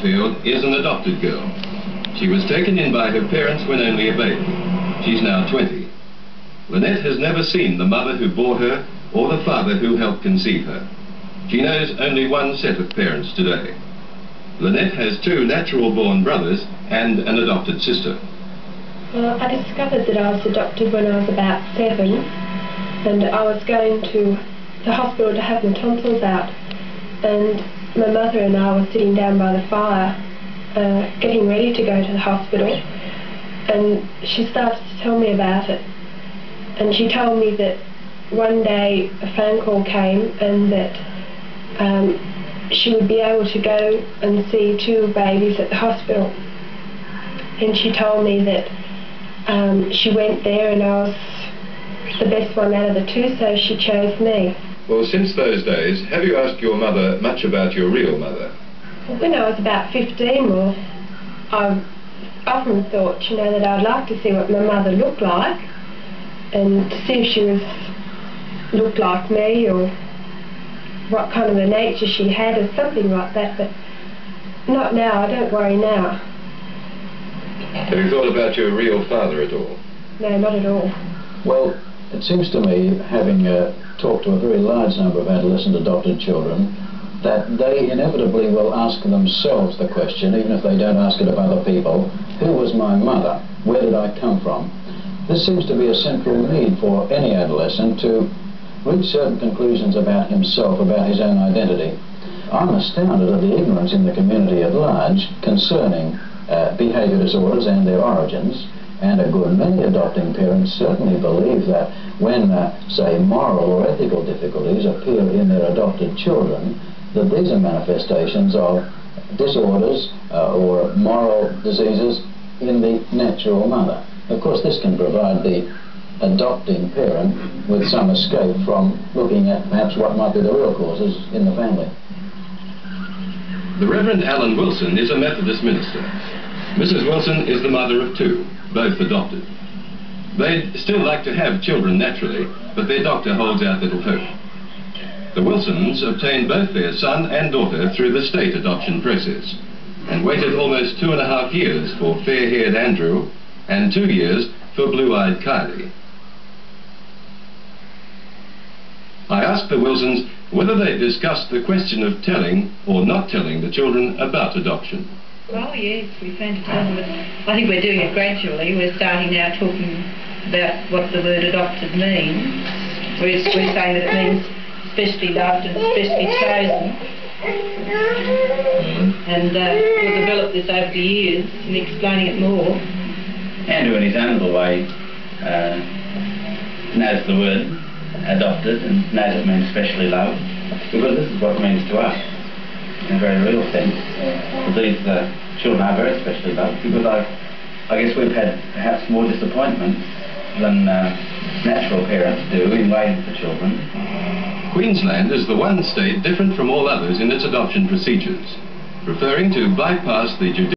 Enfield is an adopted girl. She was taken in by her parents when only a baby. She's now 20. Lynette has never seen the mother who bore her or the father who helped conceive her. She knows only one set of parents today. Lynette has 2 natural-born brothers and an adopted sister. Well, I discovered that I was adopted when I was about 7, and I was going to the hospital to have my tonsils out, and my mother and I were sitting down by the fire getting ready to go to the hospital, and she started to tell me about it. And she told me that one day a phone call came and that she would be able to go and see 2 babies at the hospital. And she told me that she went there and I was the best one out of the 2, so she chose me. Well, since those days, have you asked your mother much about your real mother? When I was about 15, well, I often thought, you know, that I'd like to see what my mother looked like and to see if she looked like me or what kind of a nature she had or something like that, but not now. I don't worry now. Have you thought about your real father at all? No, not at all. Well, it seems to me, having talked to a very large number of adolescent adopted children, that they inevitably will ask themselves the question, even if they don't ask it of other people, who was my mother? Where did I come from? This seems to be a central need for any adolescent to reach certain conclusions about himself, about his own identity. I'm astounded at the ignorance in the community at large concerning behaviour disorders and their origins, and a good many adopting parents certainly believe that when, say, moral or ethical difficulties appear in their adopted children, that these are manifestations of disorders or moral diseases in the natural mother. Of course, this can provide the adopting parent with some escape from looking at perhaps what might be the real causes in the family. The Reverend Alan Wilson is a Methodist minister. Mrs. Wilson is the mother of 2, both adopted. They'd still like to have children naturally, but their doctor holds out little hope. The Wilsons obtained both their son and daughter through the state adoption process and waited almost 2.5 years for fair-haired Andrew and 2 years for blue-eyed Kylie. I asked the Wilsons whether they'd discussed the question of telling or not telling the children about adoption. Well, yes, we plan to tell them, but I think we're doing it gradually. We're starting now talking about what the word adopted means. We're saying that it means specially loved and specially chosen. And we'll develop this over the years in explaining it more. Andrew, in his own little way, knows the word adopted and knows it means specially loved, because this is what it means to us in a very real sense. These children are very specially loved, because I guess we've had perhaps more disappointments than natural parents do in waiting for children. Queensland is the one state different from all others in its adoption procedures, preferring to bypass the judicial